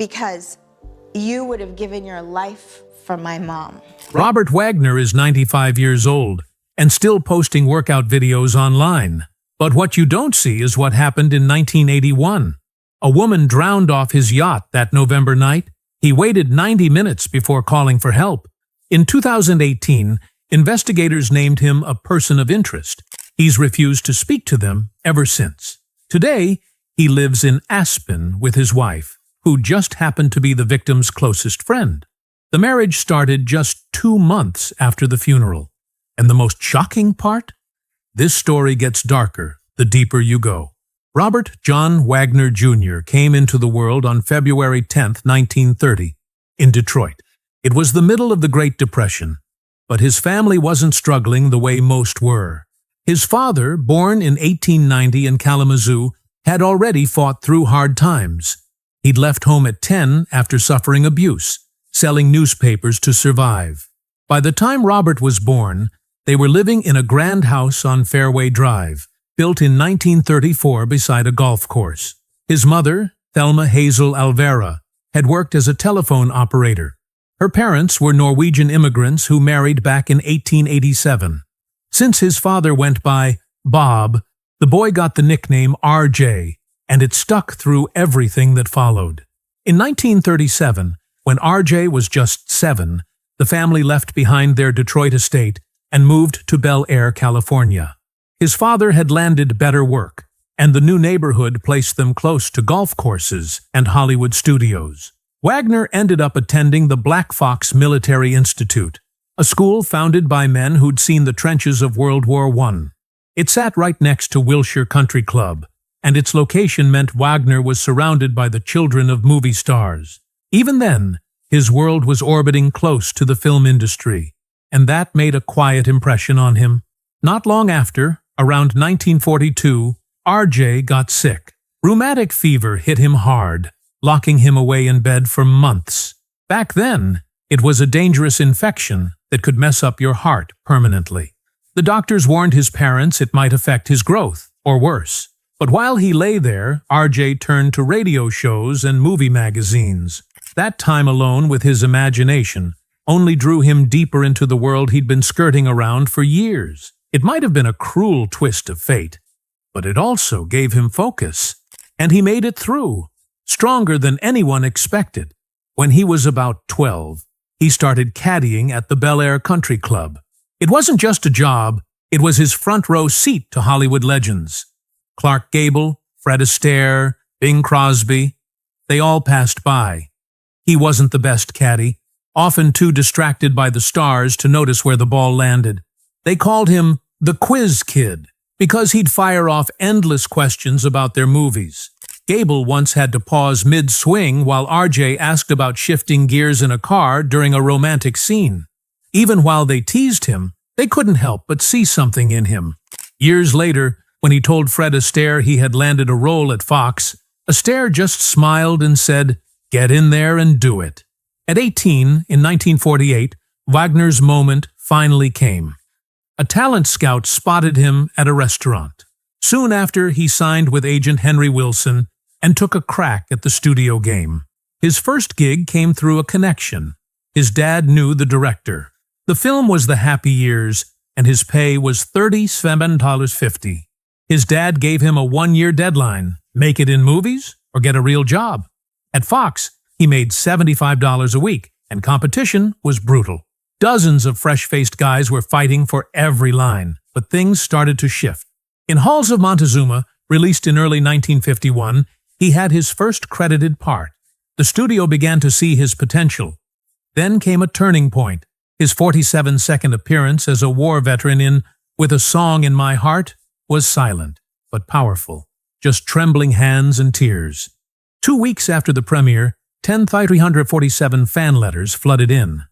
because you would have given your life for my mom. Robert Wagner is 95 years old and still posting workout videos online. But what you don't see is what happened in 1981. A woman drowned off his yacht that November night. He waited 90 minutes before calling for help. In 2018, investigators named him a person of interest. He's refused to speak to them ever since. Today, he lives in Aspen with his wife, who just happened to be the victim's closest friend. The marriage started just 2 months after the funeral. And the most shocking part? This story gets darker the deeper you go. Robert John Wagner Jr. came into the world on February 10, 1930, in Detroit. It was the middle of the Great Depression, but his family wasn't struggling the way most were. His father, born in 1890 in Kalamazoo, had already fought through hard times. He'd left home at 10 after suffering abuse, selling newspapers to survive. By the time Robert was born, they were living in a grand house on Fairway Drive, built in 1934 beside a golf course. His mother, Thelma Hazel Alvera, had worked as a telephone operator. Her parents were Norwegian immigrants who married back in 1887. Since his father went by Bob, the boy got the nickname RJ, and it stuck through everything that followed. In 1937, when RJ was just 7, the family left behind their Detroit estate and moved to Bel Air, California. His father had landed better work, and the new neighborhood placed them close to golf courses and Hollywood studios. Wagner ended up attending the Black Fox Military Institute, a school founded by men who'd seen the trenches of World War I. It sat right next to Wilshire Country Club, and its location meant Wagner was surrounded by the children of movie stars. Even then, his world was orbiting close to the film industry, and that made a quiet impression on him. Not long after, around 1942, RJ got sick. Rheumatic fever hit him hard, locking him away in bed for months. Back then, it was a dangerous infection that could mess up your heart permanently. The doctors warned his parents it might affect his growth, or worse. But while he lay there, RJ turned to radio shows and movie magazines. That time alone with his imagination only drew him deeper into the world he'd been skirting around for years. It might have been a cruel twist of fate, but it also gave him focus. And he made it through, stronger than anyone expected. When he was about 12, he started caddying at the Bel Air Country Club. It wasn't just a job, it was his front row seat to Hollywood legends. Clark Gable, Fred Astaire, Bing Crosby, they all passed by. He wasn't the best caddy, often too distracted by the stars to notice where the ball landed. They called him the Quiz Kid because he'd fire off endless questions about their movies. Gable once had to pause mid-swing while RJ asked about shifting gears in a car during a romantic scene. Even while they teased him, they couldn't help but see something in him. Years later, when he told Fred Astaire he had landed a role at Fox, Astaire just smiled and said, "Get in there and do it." At 18, in 1948, Wagner's moment finally came. A talent scout spotted him at a restaurant. Soon after, he signed with agent Henry Wilson and took a crack at the studio game. His first gig came through a connection. His dad knew the director. The film was The Happy Years, and his pay was $37.50. His dad gave him a 1-year deadline: make it in movies or get a real job. At Fox, he made $75 a week, and competition was brutal. Dozens of fresh-faced guys were fighting for every line, but things started to shift. In Halls of Montezuma, released in early 1951, he had his first credited part. The studio began to see his potential. Then came a turning point. His 47-second appearance as a war veteran in With a Song in My Heart was silent, but powerful, just trembling hands and tears. 2 weeks after the premiere, 10,347 fan letters flooded in.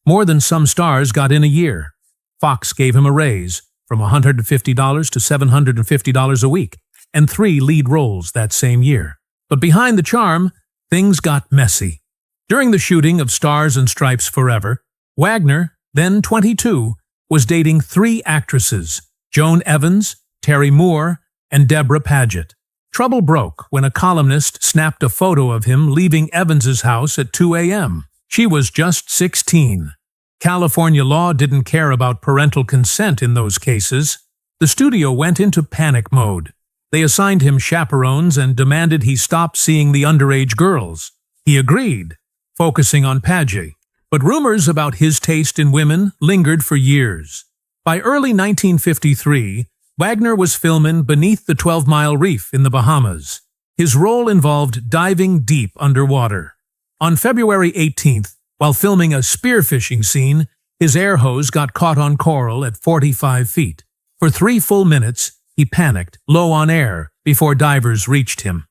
More than some stars got in a year. Fox gave him a raise from $150 to $750 a week, and 3 lead roles that same year. But behind the charm, things got messy. During the shooting of Stars and Stripes Forever, Wagner, then 22, was dating 3 actresses: Joan Evans, Terry Moore, and Deborah Paget. Trouble broke when a columnist snapped a photo of him leaving Evans's house at 2 a.m. She was just 16. California law didn't care about parental consent in those cases. The studio went into panic mode. They assigned him chaperones and demanded he stop seeing the underage girls. He agreed, focusing on Paget. But rumors about his taste in women lingered for years. By early 1953, Wagner was filming beneath the 12-mile reef in the Bahamas. His role involved diving deep underwater. On February 18th, while filming a spearfishing scene, his air hose got caught on coral at 45 feet. For 3 full minutes, he panicked, low on air, before divers reached him.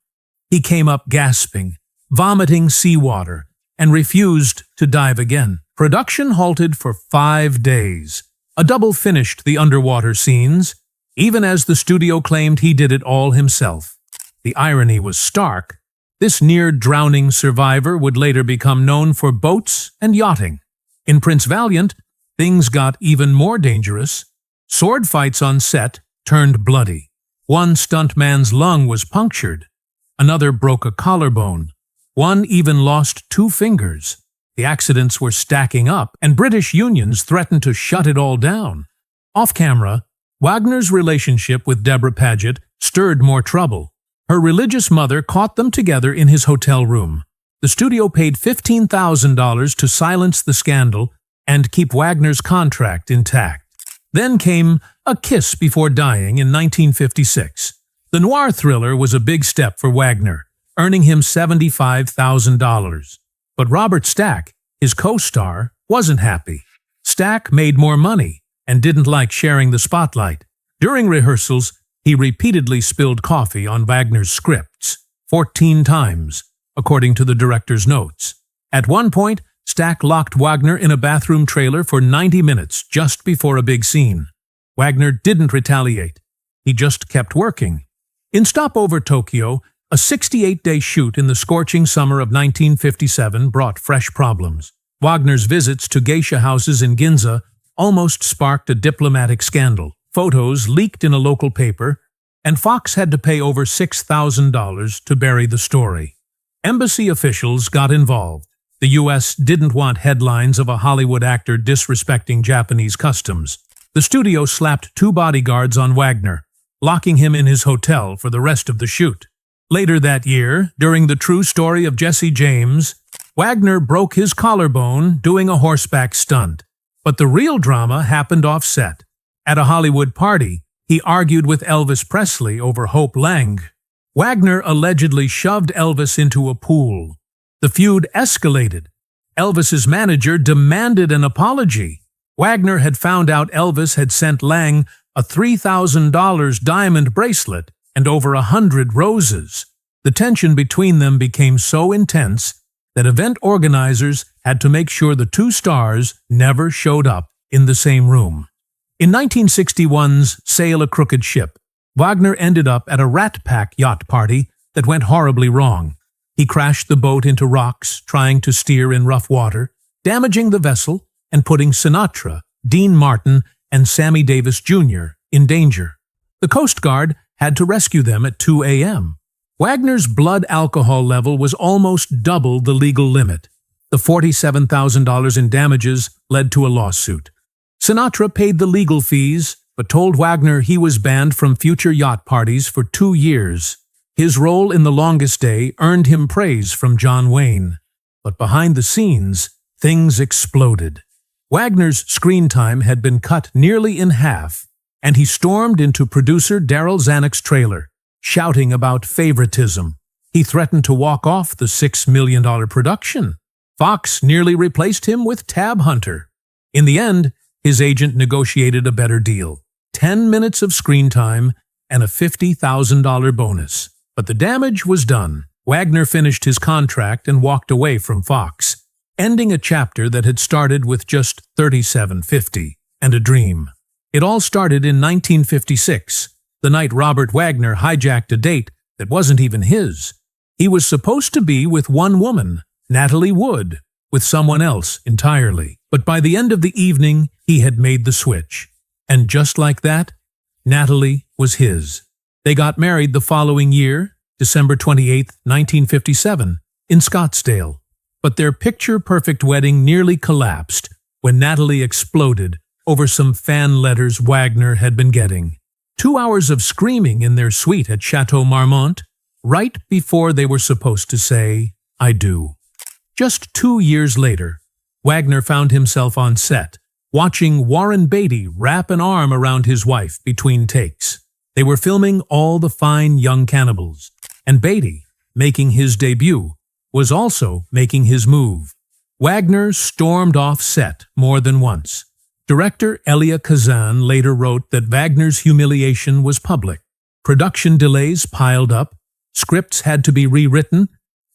He came up gasping, vomiting seawater, and refused to dive again. Production halted for 5 days. A double finished the underwater scenes, even as the studio claimed he did it all himself. The irony was stark. This near-drowning survivor would later become known for boats and yachting. In Prince Valiant, things got even more dangerous. Sword fights on set turned bloody. One stuntman's lung was punctured. Another broke a collarbone. One even lost 2 fingers. The accidents were stacking up, and British unions threatened to shut it all down. Off-camera, Wagner's relationship with Deborah Paget stirred more trouble. Her religious mother caught them together in his hotel room. The studio paid $15,000 to silence the scandal and keep Wagner's contract intact. Then came A Kiss Before Dying in 1956. The noir thriller was a big step for Wagner, earning him $75,000. But Robert Stack, his co-star, wasn't happy. Stack made more money and didn't like sharing the spotlight. During rehearsals, he repeatedly spilled coffee on Wagner's scripts, 14 times, according to the director's notes. At one point, Stack locked Wagner in a bathroom trailer for 90 minutes just before a big scene. Wagner didn't retaliate. He just kept working. In Stopover Tokyo, a 68-day shoot in the scorching summer of 1957 brought fresh problems. Wagner's visits to geisha houses in Ginza almost sparked a diplomatic scandal. Photos leaked in a local paper, and Fox had to pay over $6,000 to bury the story. Embassy officials got involved. The U.S. didn't want headlines of a Hollywood actor disrespecting Japanese customs. The studio slapped 2 bodyguards on Wagner, locking him in his hotel for the rest of the shoot. Later that year, during the true story of Jesse James, Wagner broke his collarbone doing a horseback stunt. But the real drama happened off-set. At a Hollywood party, he argued with Elvis Presley over Hope Lang. Wagner allegedly shoved Elvis into a pool. The feud escalated. Elvis's manager demanded an apology. Wagner had found out Elvis had sent Lang a $3,000 diamond bracelet and over 100 roses. The tension between them became so intense that event organizers had to make sure the 2 stars never showed up in the same room. In 1961's Sail a Crooked Ship, Wagner ended up at a Rat Pack yacht party that went horribly wrong. He crashed the boat into rocks, trying to steer in rough water, damaging the vessel and putting Sinatra, Dean Martin, and Sammy Davis Jr. in danger. The Coast Guard had to rescue them at 2 a.m. Wagner's blood alcohol level was almost double the legal limit. The $47,000 in damages led to a lawsuit. Sinatra paid the legal fees, but told Wagner he was banned from future yacht parties for 2 years. His role in The Longest Day earned him praise from John Wayne. But behind the scenes, things exploded. Wagner's screen time had been cut nearly in half, and he stormed into producer Darryl Zanuck's trailer, shouting about favoritism. He threatened to walk off the $6 million production. Fox nearly replaced him with Tab Hunter. In the end, his agent negotiated a better deal, 10 minutes of screen time and a $50,000 bonus. But the damage was done. Wagner finished his contract and walked away from Fox, ending a chapter that had started with just $37.50 and a dream. It all started in 1956, the night Robert Wagner hijacked a date that wasn't even his. He was supposed to be with one woman, Natalie Wood, with someone else entirely. But by the end of the evening, he had made the switch. And just like that, Natalie was his. They got married the following year, December 28, 1957, in Scottsdale. But their picture-perfect wedding nearly collapsed when Natalie exploded over some fan letters Wagner had been getting. 2 hours of screaming in their suite at Chateau Marmont, right before they were supposed to say, "I do." Just 2 years later, Wagner found himself on set, watching Warren Beatty wrap an arm around his wife between takes. They were filming All the Fine Young Cannibals, and Beatty, making his debut, was also making his move. Wagner stormed off set more than once. Director Elia Kazan later wrote that Wagner's humiliation was public. Production delays piled up, scripts had to be rewritten,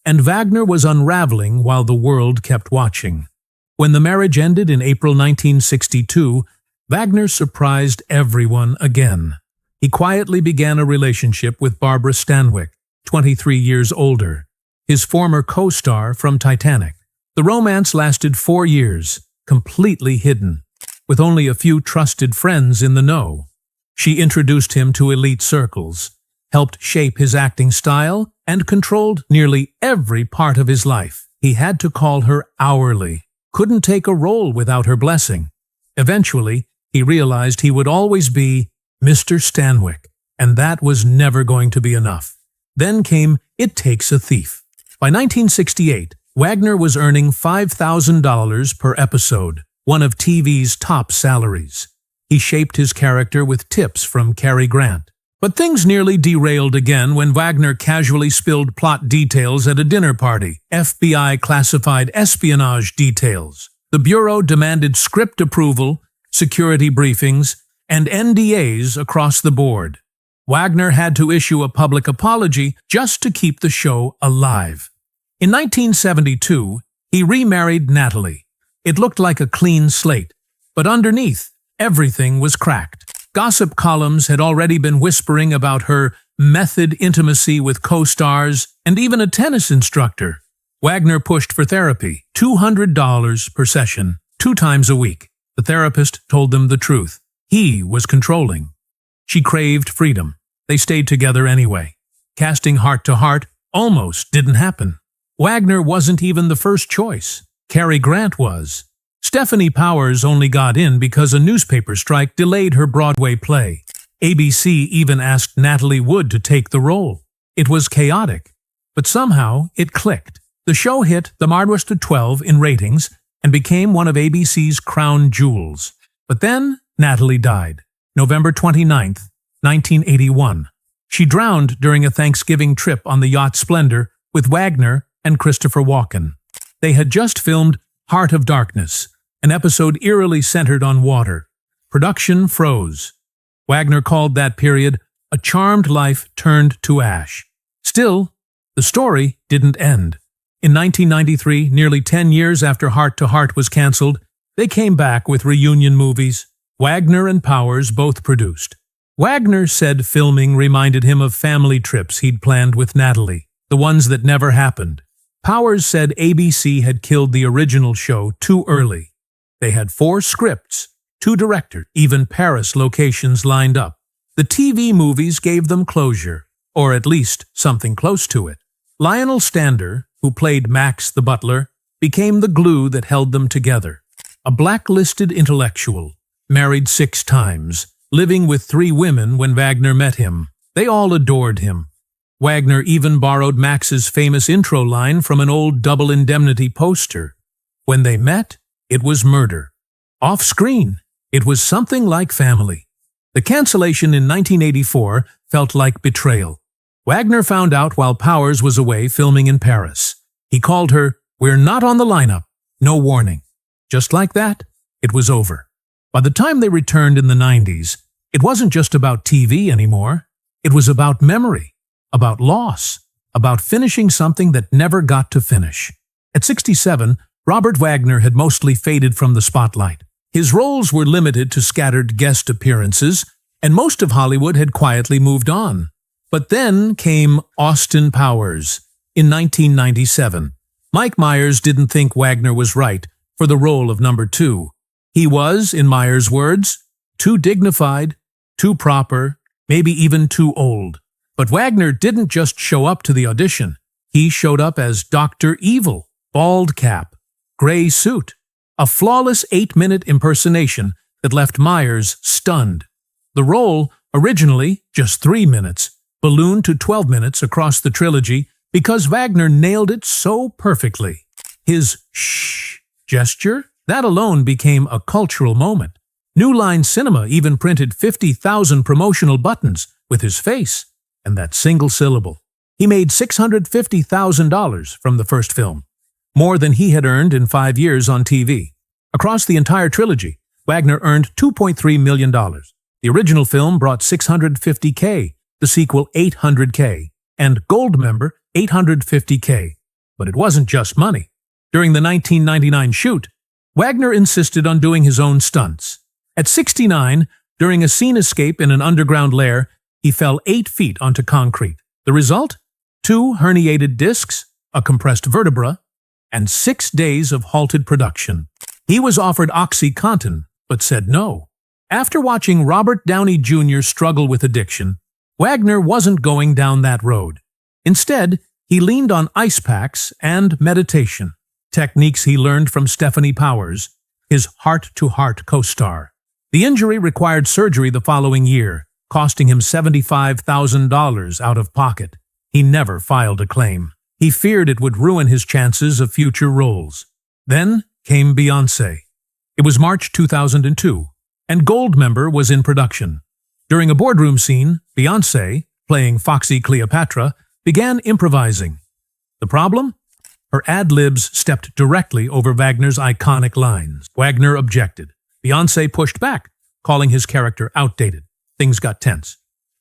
and Wagner was unraveling while the world kept watching. When the marriage ended in April 1962, Wagner surprised everyone again. He quietly began a relationship with Barbara Stanwyck, 23 years older, his former co-star from Titanic. The romance lasted 4 years, completely hidden, with only a few trusted friends in the know. She introduced him to elite circles, helped shape his acting style, and controlled nearly every part of his life. He had to call her hourly, couldn't take a role without her blessing. Eventually, he realized he would always be Mr. Stanwyck, and that was never going to be enough. Then came It Takes a Thief. By 1968, Wagner was earning $5,000 per episode, one of TV's top salaries. He shaped his character with tips from Cary Grant. But things nearly derailed again when Wagner casually spilled plot details at a dinner party, FBI classified espionage details. The Bureau demanded script approval, security briefings, and NDAs across the board. Wagner had to issue a public apology just to keep the show alive. In 1972, he remarried Natalie. It looked like a clean slate, but underneath, everything was cracked. Gossip columns had already been whispering about her method intimacy with co-stars and even a tennis instructor. Wagner pushed for therapy, $200 per session, 2 times a week. The therapist told them the truth. He was controlling. She craved freedom. They stayed together anyway. Casting Heart to Heart almost didn't happen. Wagner wasn't even the first choice. Cary Grant was. Stephanie Powers only got in because a newspaper strike delayed her Broadway play. ABC even asked Natalie Wood to take the role. It was chaotic, but somehow it clicked. The show hit the Mardwest to 12 in ratings and became one of ABC's crown jewels. But then Natalie died, November 29, 1981. She drowned during a Thanksgiving trip on the yacht Splendor with Wagner and Christopher Walken. They had just filmed Heart of Darkness, an episode eerily centered on water. Production froze. Wagner called that period a charmed life turned to ash. Still, the story didn't end. In 1993, nearly 10 years after Heart to Heart was canceled, they came back with reunion movies. Wagner and Powers both produced. Wagner said filming reminded him of family trips he'd planned with Natalie, the ones that never happened. Powers said ABC had killed the original show too early. They had 4 scripts, 2 directors, even Paris locations lined up. The TV movies gave them closure, or at least something close to it. Lionel Stander, who played Max the butler, became the glue that held them together. A blacklisted intellectual, married 6 times, living with 3 women when Wagner met him. They all adored him. Wagner even borrowed Max's famous intro line from an old Double Indemnity poster. When they met, it was murder. Off-screen, it was something like family. The cancellation in 1984 felt like betrayal. Wagner found out while Powers was away filming in Paris. He called her, "We're not on the lineup." No warning. Just like that, it was over. By the time they returned in the 90s, it wasn't just about TV anymore. It was about memory, about loss, about finishing something that never got to finish. At 67, Robert Wagner had mostly faded from the spotlight. His roles were limited to scattered guest appearances, and most of Hollywood had quietly moved on. But then came Austin Powers in 1997. Mike Myers didn't think Wagner was right for the role of number 2. He was, in Myers' words, too dignified, too proper, maybe even too old. But Wagner didn't just show up to the audition. He showed up as Dr. Evil, bald cap, gray suit, a flawless 8-minute impersonation that left Myers stunned. The role, originally just 3 minutes, ballooned to 12 minutes across the trilogy because Wagner nailed it so perfectly. His shh gesture, that alone became a cultural moment. New Line Cinema even printed 50,000 promotional buttons with his face and that single syllable. He made $650,000 from the first film, more than he had earned in 5 years on TV. Across the entire trilogy, Wagner earned $2.3 million. The original film brought $650K, the sequel $800K, and Goldmember $850K. But it wasn't just money. During the 1999 shoot, Wagner insisted on doing his own stunts. At 69, during a scene escape in an underground lair, he fell 8 feet onto concrete. The result? 2 herniated discs, a compressed vertebra, and 6 days of halted production. He was offered OxyContin, but said no. After watching Robert Downey Jr. struggle with addiction, Wagner wasn't going down that road. Instead, he leaned on ice packs and meditation, techniques he learned from Stephanie Powers, his heart-to-heart co-star. The injury required surgery the following year, costing him $75,000 out of pocket. He never filed a claim. He feared it would ruin his chances of future roles. Then came Beyoncé. It was March 2002, and Goldmember was in production. During a boardroom scene, Beyoncé, playing Foxy Cleopatra, began improvising. The problem? Her ad-libs stepped directly over Wagner's iconic lines. Wagner objected. Beyoncé pushed back, calling his character outdated. Things got tense.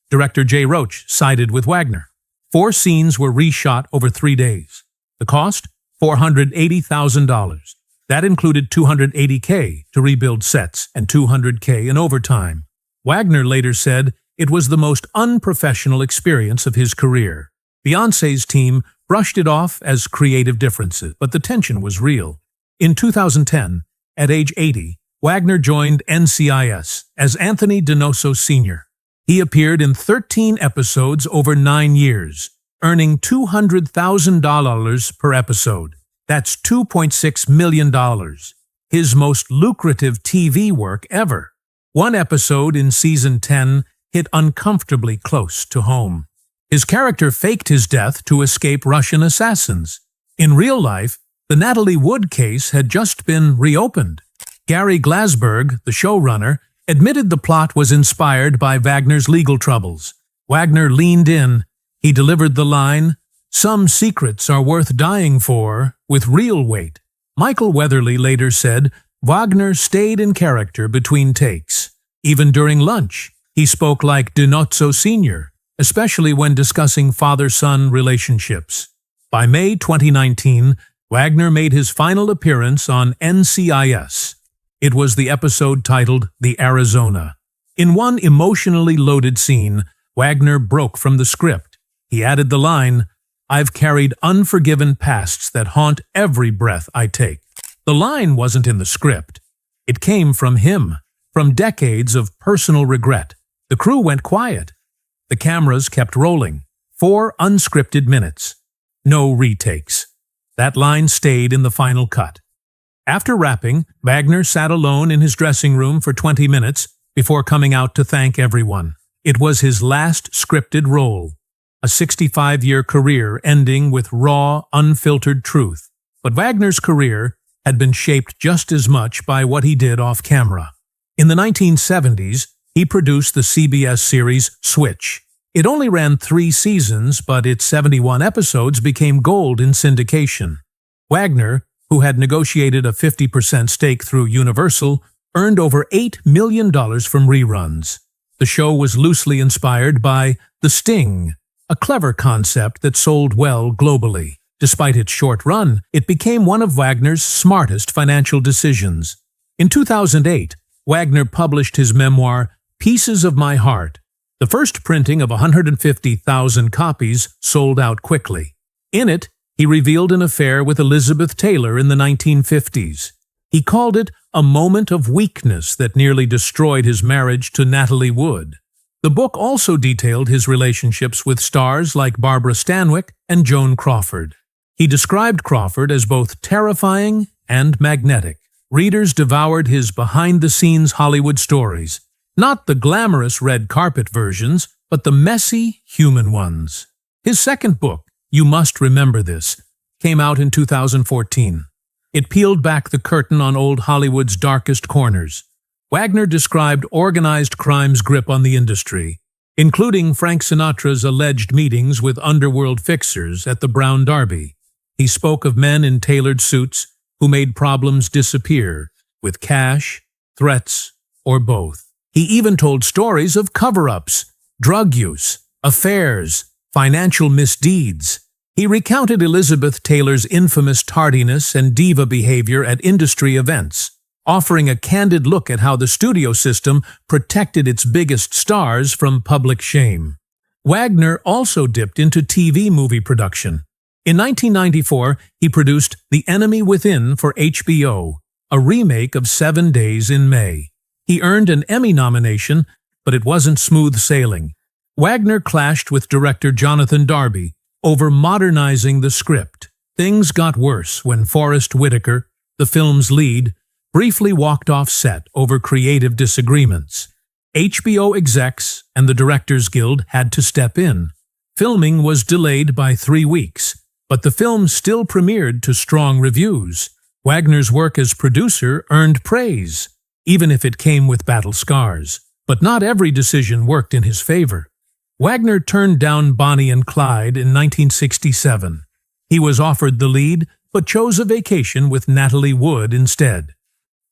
Director Jay Roach sided with Wagner. 4 scenes were reshot over 3 days. The cost? $480,000. That included $280K to rebuild sets and $200K in overtime. Wagner later said it was the most unprofessional experience of his career. Beyoncé's team brushed it off as creative differences, but the tension was real. In 2010, at age 80, Wagner joined NCIS as Anthony Donoso Sr. He appeared in 13 episodes over 9 years, earning $200,000 per episode. That's $2.6 million. His most lucrative TV work ever. One episode in season 10 hit uncomfortably close to home. His character faked his death to escape Russian assassins. In real life, the Natalie Wood case had just been reopened. Gary Glasberg, the showrunner, admitted the plot was inspired by Wagner's legal troubles. Wagner leaned in. He delivered the line, "Some secrets are worth dying for," with real weight. Michael Weatherly later said Wagner stayed in character between takes. Even during lunch, he spoke like Donoso Sr., especially when discussing father-son relationships. By May 2019, Wagner made his final appearance on NCIS. It was the episode titled The Arizona. In one emotionally loaded scene, Wagner broke from the script. He added the line, "I've carried unforgiven pasts that haunt every breath I take." The line wasn't in the script. It came from him, from decades of personal regret. The crew went quiet. The cameras kept rolling. 4 unscripted minutes. No retakes. That line stayed in the final cut. After wrapping, Wagner sat alone in his dressing room for 20 minutes before coming out to thank everyone. It was his last scripted role, a 65-year career ending with raw, unfiltered truth. But Wagner's career had been shaped just as much by what he did off-camera. In the 1970s, he produced the CBS series Switch. It only ran 3 seasons, but its 71 episodes became gold in syndication. Wagner, who had negotiated a 50% stake through Universal, earned over $8 million from reruns. The show was loosely inspired by The Sting, a clever concept that sold well globally. Despite its short run, it became one of Wagner's smartest financial decisions. In 2008, Wagner published his memoir, Pieces of My Heart. The first printing of 150,000 copies sold out quickly. In it, he revealed an affair with Elizabeth Taylor in the 1950s. He called it a moment of weakness that nearly destroyed his marriage to Natalie Wood. The book also detailed his relationships with stars like Barbara Stanwyck and Joan Crawford. He described Crawford as both terrifying and magnetic. Readers devoured his behind-the-scenes Hollywood stories, not the glamorous red carpet versions, but the messy, human ones. His second book, You Must Remember This, came out in 2014. It peeled back the curtain on old Hollywood's darkest corners. Wagner described organized crime's grip on the industry, including Frank Sinatra's alleged meetings with underworld fixers at the Brown Derby. He spoke of men in tailored suits who made problems disappear with cash, threats, or both. He even told stories of cover-ups, drug use, affairs, financial misdeeds. He recounted Elizabeth Taylor's infamous tardiness and diva behavior at industry events, offering a candid look at how the studio system protected its biggest stars from public shame. Wagner also dipped into TV movie production. In 1994, he produced The Enemy Within for HBO, a remake of 7 Days in May. He earned an Emmy nomination, but it wasn't smooth sailing. Wagner clashed with director Jonathan Darby over modernizing the script. Things got worse when Forrest Whitaker, the film's lead, briefly walked off set over creative disagreements. HBO execs and the Directors Guild had to step in. Filming was delayed by 3 weeks, but the film still premiered to strong reviews. Wagner's work as producer earned praise, even if it came with battle scars. But not every decision worked in his favor. Wagner turned down Bonnie and Clyde in 1967. He was offered the lead, but chose a vacation with Natalie Wood instead.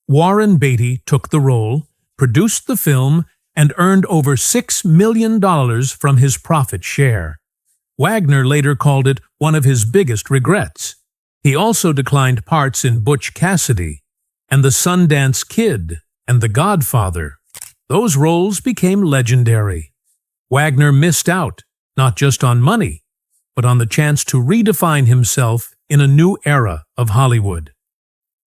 Warren Beatty took the role, produced the film, and earned over $6 million from his profit share. Wagner later called it one of his biggest regrets. He also declined parts in Butch Cassidy and The Sundance Kid and The Godfather. Those roles became legendary. Wagner missed out, not just on money, but on the chance to redefine himself in a new era of Hollywood.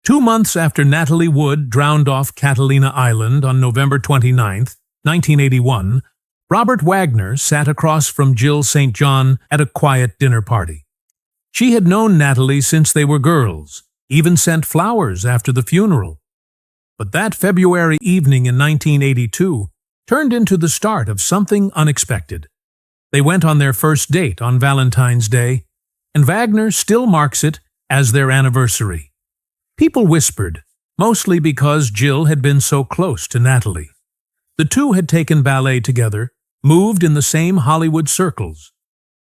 2 months after Natalie Wood drowned off Catalina Island on November 29, 1981, Robert Wagner sat across from Jill St. John at a quiet dinner party. She had known Natalie since they were girls, even sent flowers after the funeral. But that February evening in 1982 turned into the start of something unexpected. They went on their first date on Valentine's Day, and Wagner still marks it as their anniversary. People whispered, mostly because Jill had been so close to Natalie. The two had taken ballet together, moved in the same Hollywood circles.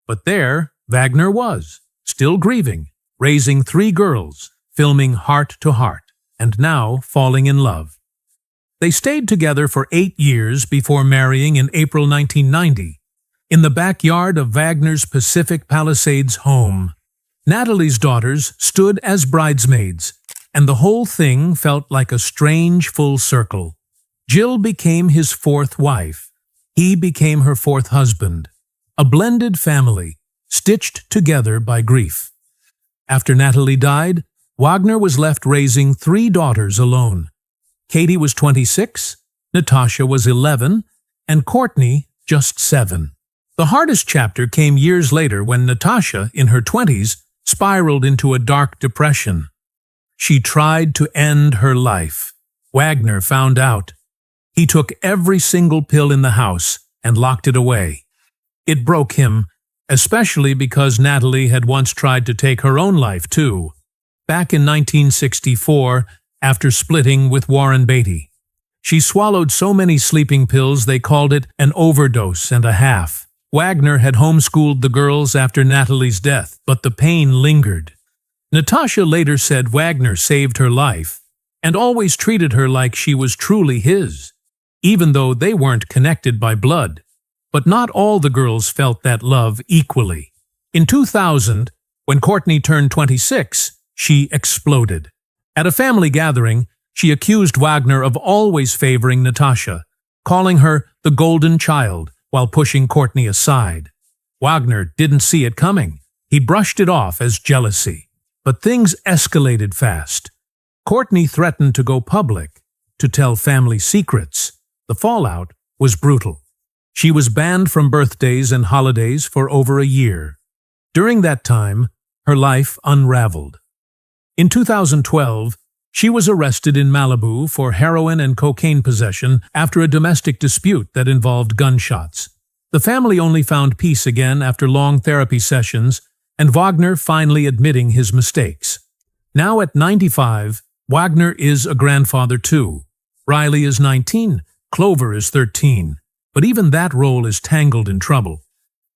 But there, Wagner was, still grieving, raising 3 girls, filming Heart to Heart, and now falling in love. They stayed together for 8 years before marrying in April 1990, in the backyard of Wagner's Pacific Palisades home. Natalie's daughters stood as bridesmaids, and the whole thing felt like a strange full circle. Jill became his 4th wife. He became her 4th husband. A blended family, stitched together by grief. After Natalie died, Wagner was left raising 3 daughters alone. Katie was 26, Natasha was 11, and Courtney just 7. The hardest chapter came years later when Natasha, in her 20s, spiraled into a dark depression. She tried to end her life. Wagner found out. He took every single pill in the house and locked it away. It broke him, especially because Natalie had once tried to take her own life too, back in 1964 after splitting with Warren Beatty. She swallowed so many sleeping pills they called it an overdose and a half. Wagner had homeschooled the girls after Natalie's death, but the pain lingered. Natasha later said Wagner saved her life and always treated her like she was truly his, even though they weren't connected by blood. But not all the girls felt that love equally. In 2000, when Courtney turned 26, she exploded. At a family gathering, she accused Wagner of always favoring Natasha, calling her the golden child while pushing Courtney aside. Wagner didn't see it coming. He brushed it off as jealousy. But things escalated fast. Courtney threatened to go public, to tell family secrets. The fallout was brutal. She was banned from birthdays and holidays for over a year. During that time, her life unraveled. In 2012, she was arrested in Malibu for heroin and cocaine possession after a domestic dispute that involved gunshots. The family only found peace again after long therapy sessions, and Wagner finally admitting his mistakes. Now at 95, Wagner is a grandfather too. Riley is 19, Clover is 13, but even that role is tangled in trouble.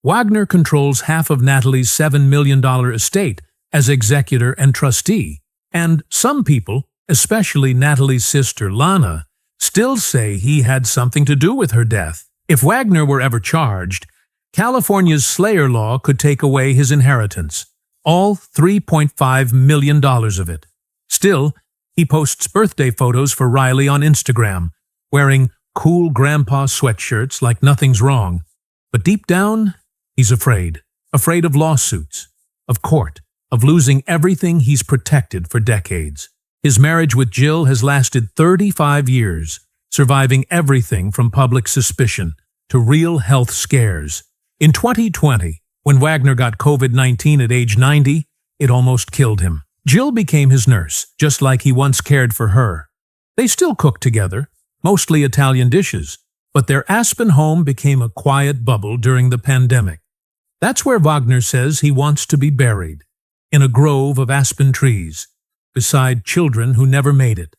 Wagner controls half of Natalie's $7 million estate as executor and trustee, and some people, especially Natalie's sister Lana, still say he had something to do with her death. If Wagner were ever charged, California's Slayer law could take away his inheritance, all $3.5 million of it. Still, he posts birthday photos for Riley on Instagram, wearing cool grandpa sweatshirts like nothing's wrong. But deep down, he's afraid of lawsuits, of court, of losing everything he's protected for decades. His marriage with Jill has lasted 35 years, surviving everything from public suspicion to real health scares. In 2020, when Wagner got COVID-19 at age 90, it almost killed him. Jill became his nurse, just like he once cared for her. They still cook together, mostly Italian dishes, but their Aspen home became a quiet bubble during the pandemic. That's where Wagner says he wants to be buried, in a grove of aspen trees, beside children who never made it.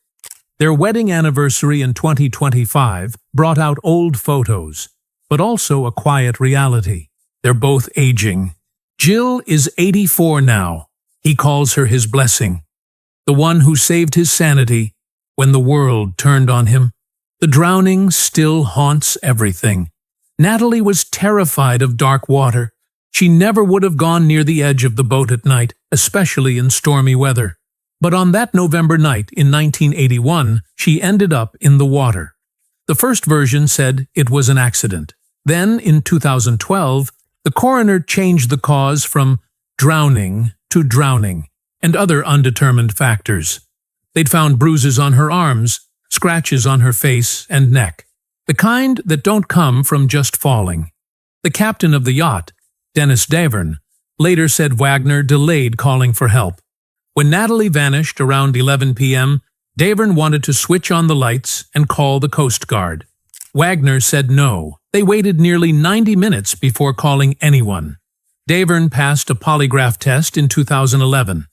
Their wedding anniversary in 2025 brought out old photos, but also a quiet reality. They're both aging. Jill is 84 now. He calls her his blessing, the one who saved his sanity when the world turned on him. The drowning still haunts everything. Natalie was terrified of dark water. She never would have gone near the edge of the boat at night, especially in stormy weather. But on that November night in 1981, she ended up in the water. The first version said it was an accident. Then, in 2012, the coroner changed the cause from drowning to drowning and other undetermined factors. They'd found bruises on her arms, scratches on her face and neck, the kind that don't come from just falling. The captain of the yacht, Dennis Davern, later said Wagner delayed calling for help. When Natalie vanished around 11 p.m., Davern wanted to switch on the lights and call the Coast Guard. Wagner said no. They waited nearly 90 minutes before calling anyone. Davern passed a polygraph test in 2011.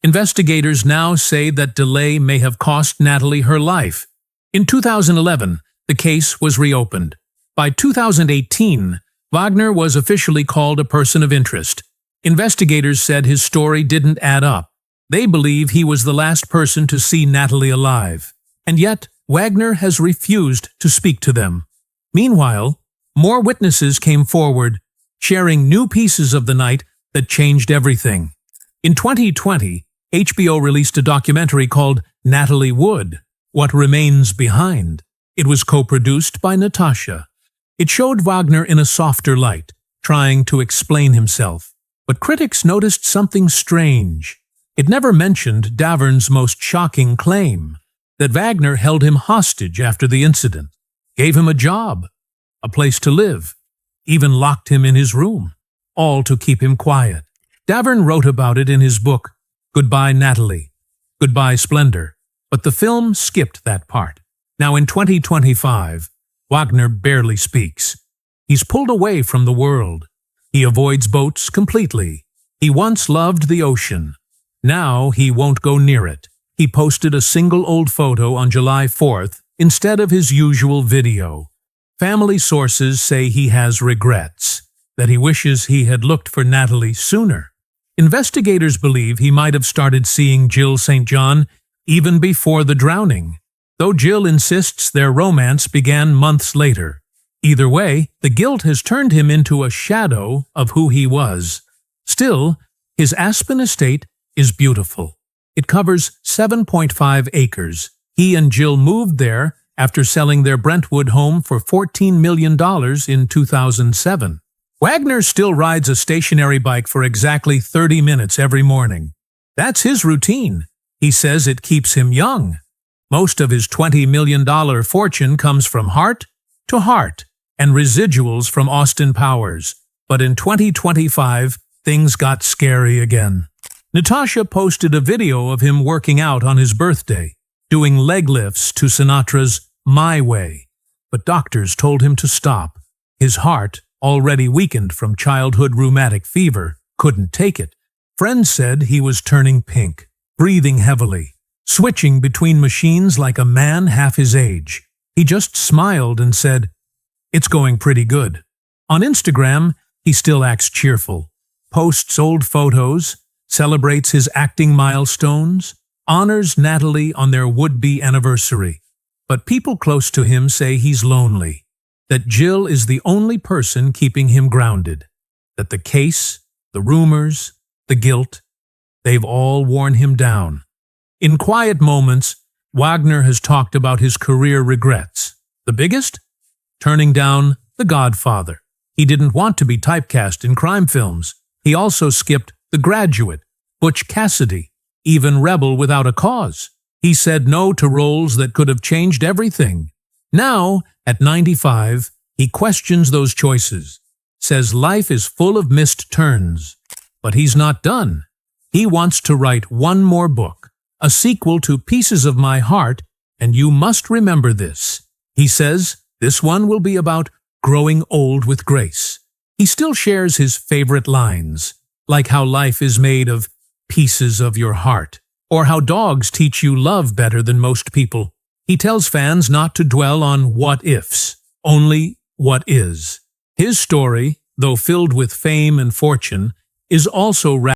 Investigators now say that delay may have cost Natalie her life. In 2011, the case was reopened. By 2018, Wagner was officially called a person of interest. Investigators said his story didn't add up. They believe he was the last person to see Natalie alive. And yet, Wagner has refused to speak to them. Meanwhile, more witnesses came forward, sharing new pieces of the night that changed everything. In 2020, HBO released a documentary called Natalie Wood, What Remains Behind. It was co-produced by Natasha. It showed Wagner in a softer light, trying to explain himself. But critics noticed something strange. It never mentioned Davern's most shocking claim, that Wagner held him hostage after the incident, gave him a job, a place to live, even locked him in his room, all to keep him quiet. Davern wrote about it in his book, Goodbye Natalie, Goodbye Splendor, but the film skipped that part. Now in 2025, Wagner barely speaks. He's pulled away from the world. He avoids boats completely. He once loved the ocean. Now he won't go near it. He posted a single old photo on July 4th instead of his usual video. Family sources say he has regrets, that he wishes he had looked for Natalie sooner. Investigators believe he might have started seeing Jill St. John even before the drowning, though Jill insists their romance began months later. Either way, the guilt has turned him into a shadow of who he was. Still, his Aspen estate is beautiful. It covers 7.5 acres. He and Jill moved there after selling their Brentwood home for $14 million in 2007. Wagner still rides a stationary bike for exactly 30 minutes every morning. That's his routine. He says it keeps him young. Most of his $20 million fortune comes from heart to heart. and residuals from Austin Powers. But in 2025, things got scary again. Natasha posted a video of him working out on his birthday, doing leg lifts to Sinatra's My Way. But doctors told him to stop. His heart, already weakened from childhood rheumatic fever, couldn't take it. Friends said he was turning pink, breathing heavily, switching between machines like a man half his age. He just smiled and said, "It's going pretty good." On Instagram, he still acts cheerful, posts old photos, celebrates his acting milestones, honors Natalie on their would-be anniversary. But people close to him say he's lonely, that Jill is the only person keeping him grounded, that the case, the rumors, the guilt, they've all worn him down. In quiet moments, Wagner has talked about his career regrets. The biggest? Turning down The Godfather. He didn't want to be typecast in crime films. He also skipped The Graduate, Butch Cassidy, even Rebel Without a Cause. He said no to roles that could have changed everything. Now, at 95, he questions those choices, says life is full of missed turns. But he's not done. He wants to write one more book, a sequel to Pieces of My Heart, and you must remember this. He says this one will be about growing old with grace. He still shares his favorite lines, like how life is made of pieces of your heart, or how dogs teach you love better than most people. He tells fans not to dwell on what-ifs, only what is. His story, though filled with fame and fortune, is also